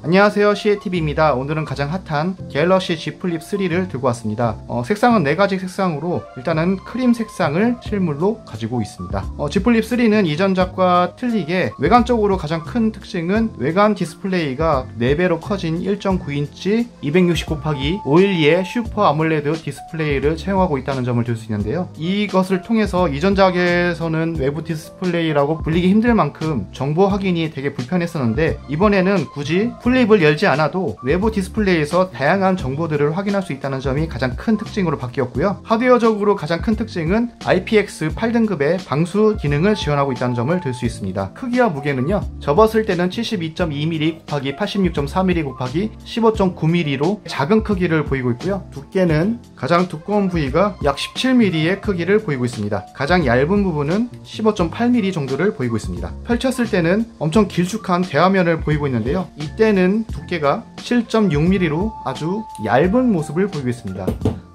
안녕하세요, CATV입니다. 오늘은 가장 핫한 갤럭시 Z 플립 3를 들고 왔습니다. 색상은 4가지 색상으로 일단은 크림 색상을 실물로 가지고 있습니다. Z 플립 3는 이전작과 틀리게 외관적으로 가장 큰 특징은 외관 디스플레이가 4배로 커진 1.9인치 260/512의 슈퍼 아몰레드 디스플레이를 채용하고 있다는 점을 들 수 있는데요. 이것을 통해서 이전작에서는 외부 디스플레이라고 불리기 힘들 만큼 정보 확인이 되게 불편했었는데, 이번에는 굳이 플립을 열지 않아도 외부 디스플레이에서 다양한 정보들을 확인할 수 있다는 점이 가장 큰 특징으로 바뀌었고요. 하드웨어적으로 가장 큰 특징은 IPX 8등급의 방수 기능을 지원하고 있다는 점을 들 수 있습니다. 크기와 무게는요, 접었을 때는 72.2mm 곱하기 86.4mm 곱하기 15.9mm로 작은 크기를 보이고 있고요. 두께는 가장 두꺼운 부위가 약 17mm의 크기를 보이고 있습니다. 가장 얇은 부분은 15.8mm 정도를 보이고 있습니다. 펼쳤을 때는 엄청 길쭉한 대화면을 보이고 있는데요. 이때는 두께가 7.6mm로 아주 얇은 모습을 보이고 있습니다.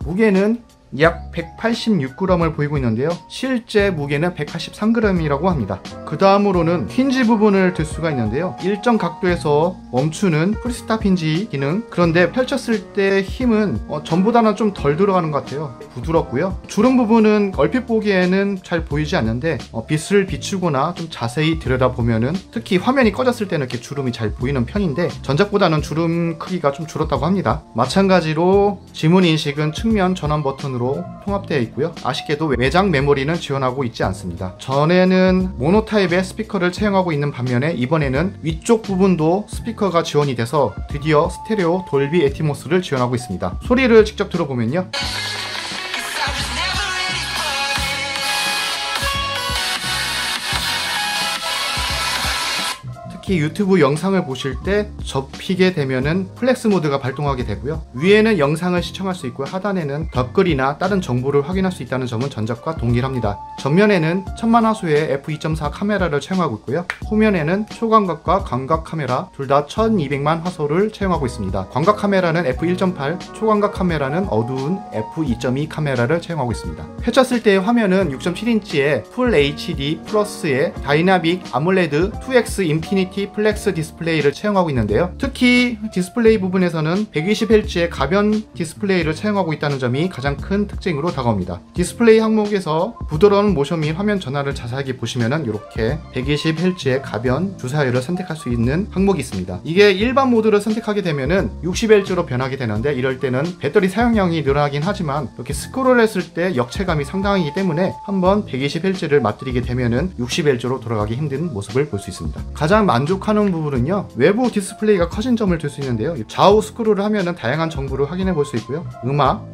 무게는 약 186g을 보이고 있는데요. 실제 무게는 183g이라고 합니다. 그 다음으로는 힌지 부분을 들 수가 있는데요. 일정 각도에서 멈추는 프리스탑 힌지 기능. 그런데 펼쳤을 때 힘은 전보다는 좀 덜 들어가는 것 같아요. 부드럽고요. 주름 부분은 얼핏 보기에는 잘 보이지 않는데 빛을 비추거나 좀 자세히 들여다보면은, 특히 화면이 꺼졌을 때는 이렇게 주름이 잘 보이는 편인데 전작보다는 주름 크기가 좀 줄었다고 합니다. 마찬가지로 지문 인식은 측면 전원 버튼으로 통합되어 있고요. 아쉽게도 외장 메모리는 지원하고 있지 않습니다. 전에는 모노 타입의 스피커를 채용하고 있는 반면에 이번에는 위쪽 부분도 스피커가 지원이 돼서 드디어 스테레오 돌비 애티모스를 지원하고 있습니다. 소리를 직접 들어보면요, 특히 유튜브 영상을 보실 때 접히게 되면은 플렉스 모드가 발동하게 되고요. 위에는 영상을 시청할 수 있고 하단에는 덧글이나 다른 정보를 확인할 수 있다는 점은 전작과 동일합니다. 전면에는 1000만화소의 f2.4 카메라를 채용하고 있고요. 후면에는 초광각과 광각 카메라 둘 다 1200만 화소를 채용하고 있습니다. 광각 카메라는 f1.8, 초광각 카메라는 어두운 f2.2 카메라를 채용하고 있습니다. 펼쳤을 때의 화면은 6.7인치의 풀 HD 플러스의 다이나믹 아몰레드 2X 인피니티 플렉스 디스플레이를 채용하고 있는데요. 특히 디스플레이 부분에서는 120Hz의 가변 디스플레이를 채용하고 있다는 점이 가장 큰 특징으로 다가옵니다. 디스플레이 항목에서 부드러운 모션 및 화면 전환을 자세하게 보시면은 이렇게 120Hz의 가변 주사율을 선택할 수 있는 항목이 있습니다. 이게 일반 모드를 선택하게 되면은 60Hz로 변하게 되는데, 이럴 때는 배터리 사용량이 늘어나긴 하지만 이렇게 스크롤 했을 때 역체감이 상당하기 때문에 한번 120Hz를 맞들이게 되면은 60Hz로 돌아가기 힘든 모습을 볼 수 있습니다. 가장 만족하는 부분은요, 외부 디스플레이가 커진 점을 들 수 있는데요. 좌우 스크롤을 하면은 다양한 정보를 확인해 볼 수 있고요. 음악,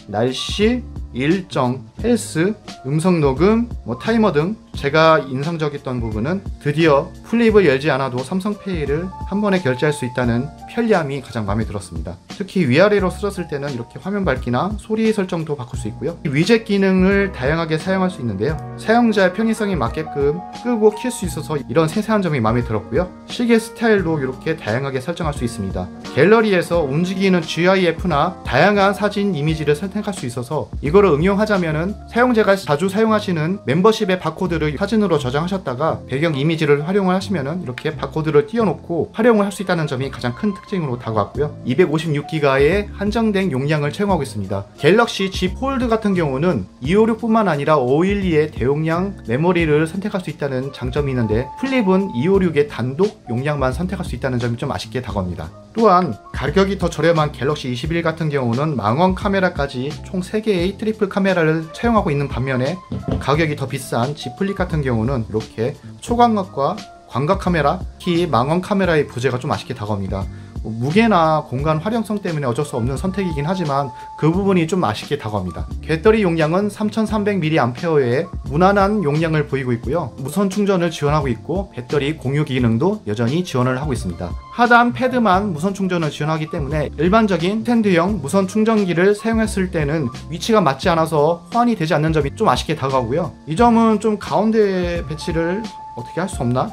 날씨, 일정, 헬스, 음성 녹음, 타이머 등 제가 인상적이었던 부분은 드디어 플립을 열지 않아도 삼성페이를 한 번에 결제할 수 있다는 편리함이 가장 마음에 들었습니다. 특히 위아래로 쓸었을 때는 이렇게 화면 밝기나 소리 설정도 바꿀 수 있고요. 위젯 기능을 다양하게 사용할 수 있는데요. 사용자의 편의성에 맞게끔 끄고 킬 수 있어서 이런 세세한 점이 마음에 들었고요. 시계 스타일도 이렇게 다양하게 설정할 수 있습니다. 갤러리에서 움직이는 GIF나 다양한 사진 이미지를 선택할 수 있어서 이거를 응용하자면은 사용자가 자주 사용하시는 멤버십의 바코드를 사진으로 저장하셨다가 배경 이미지를 활용을 하시면은 이렇게 바코드를 띄워놓고 활용을 할 수 있다는 점이 가장 큰 특징으로 다가왔고요. 256GB의 한정된 용량을 채용하고 있습니다. 갤럭시 Z 폴드 같은 경우는 256뿐만 아니라 512의 대용량 메모리를 선택할 수 있다는 장점이 있는데, 플립은 256의 단독 용량만 선택할 수 있다는 점이 좀 아쉽게 다가옵니다. 또한 가격이 더 저렴한 갤럭시 21 같은 경우는 망원 카메라까지 총 3개의 트리플 카메라를 채용하고 있는 반면에, 가격이 더 비싼 Z 플립 같은 경우는 이렇게 초광각과 광각 카메라, 특히 망원 카메라의 부재가 좀 아쉽게 다가옵니다. 무게나 공간 활용성 때문에 어쩔 수 없는 선택이긴 하지만 그 부분이 좀 아쉽게 다가옵니다. 배터리 용량은 3300mAh의 무난한 용량을 보이고 있고요. 무선 충전을 지원하고 있고 배터리 공유 기능도 여전히 지원을 하고 있습니다. 하단 패드만 무선 충전을 지원하기 때문에 일반적인 스탠드형 무선 충전기를 사용했을 때는 위치가 맞지 않아서 호환이 되지 않는 점이 좀 아쉽게 다가오고요. 이 점은 좀 가운데 배치를 어떻게 할 수 없나?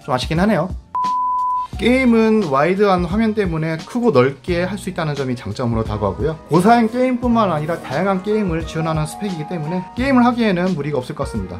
좀 아쉽긴 하네요. 게임은 와이드한 화면 때문에 크고 넓게 할 수 있다는 점이 장점으로 다가오고요. 고사양 게임뿐만 아니라 다양한 게임을 지원하는 스펙이기 때문에 게임을 하기에는 무리가 없을 것 같습니다.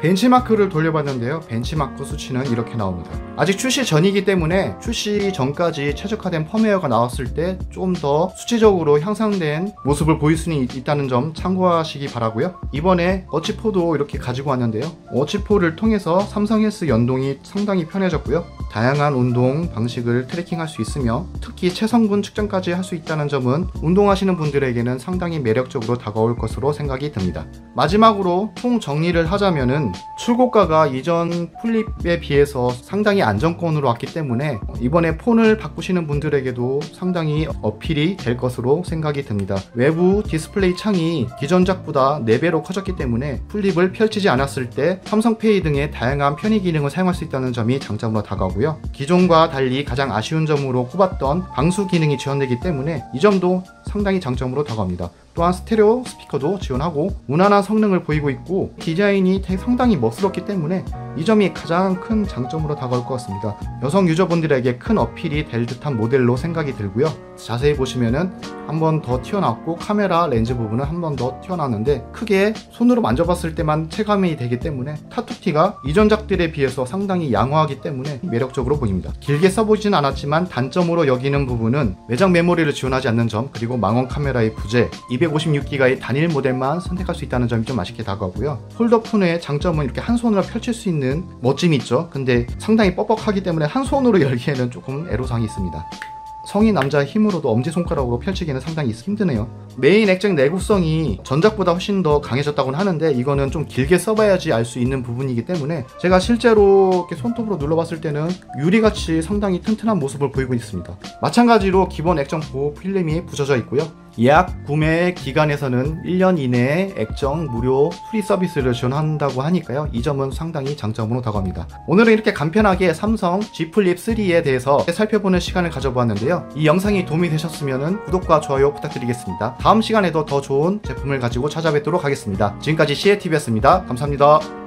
벤치마크를 돌려봤는데요. 벤치마크 수치는 이렇게 나옵니다. 아직 출시 전이기 때문에 출시 전까지 최적화된 펌웨어가 나왔을 때 좀 더 수치적으로 향상된 모습을 보일 수는 있다는 점 참고하시기 바라고요. 이번에 워치4도 이렇게 가지고 왔는데요. 워치4를 통해서 삼성 헬스 연동이 상당히 편해졌고요. 다양한 운동 방식을 트래킹할 수 있으며 특히 체성분 측정까지 할 수 있다는 점은 운동하시는 분들에게는 상당히 매력적으로 다가올 것으로 생각이 듭니다. 마지막으로 총 정리를 하자면은 출고가가 이전 플립에 비해서 상당히 안정권으로 왔기 때문에 이번에 폰을 바꾸시는 분들에게도 상당히 어필이 될 것으로 생각이 듭니다. 외부 디스플레이 창이 기존작보다 4배로 커졌기 때문에 플립을 펼치지 않았을 때 삼성페이 등의 다양한 편의 기능을 사용할 수 있다는 점이 장점으로 다가오고요. 기존과 달리 가장 아쉬운 점으로 꼽았던 방수 기능이 지원되기 때문에 이 점도 상당히 장점으로 다가옵니다. 또한 스테레오 스피커도 지원하고 무난한 성능을 보이고 있고 디자인이 상당히 멋스럽기 때문에 이 점이 가장 큰 장점으로 다가올 것 같습니다. 여성 유저분들에게 큰 어필이 될 듯한 모델로 생각이 들고요. 자세히 보시면은 한 번 더 튀어나왔고 카메라 렌즈 부분은 한 번 더 튀어나왔는데 크게 손으로 만져봤을 때만 체감이 되기 때문에 타투티가 이전작들에 비해서 상당히 양호하기 때문에 매력적으로 보입니다. 길게 써보진 않았지만 단점으로 여기는 부분은 외장 메모리를 지원하지 않는 점, 그리고 망원 카메라의 부재, 256기가의 단일 모델만 선택할 수 있다는 점이 좀 아쉽게 다가오고요. 폴더폰의 장점은 이렇게 한 손으로 펼칠 수 있는 멋짐이 있죠. 근데 상당히 뻑뻑하기 때문에 한 손으로 열기에는 조금 애로사항이 있습니다. 성인 남자의 힘으로도 엄지손가락으로 펼치기는 상당히 힘드네요. 메인 액정 내구성이 전작보다 훨씬 더 강해졌다고는 하는데 이거는 좀 길게 써봐야지 알 수 있는 부분이기 때문에 제가 실제로 이렇게 손톱으로 눌러봤을 때는 유리같이 상당히 튼튼한 모습을 보이고 있습니다. 마찬가지로 기본 액정 보호 필름이 붙여져 있고요. 예약 구매 기간에서는 1년 이내에 액정 무료 수리 서비스를 지원한다고 하니까요. 이 점은 상당히 장점으로 다가옵니다. 오늘은 이렇게 간편하게 삼성 G 플립 3에 대해서 살펴보는 시간을 가져보았는데요. 이 영상이 도움이 되셨으면 구독과 좋아요 부탁드리겠습니다. 다음 시간에도 더 좋은 제품을 가지고 찾아뵙도록 하겠습니다. 지금까지 CATV였습니다. 감사합니다.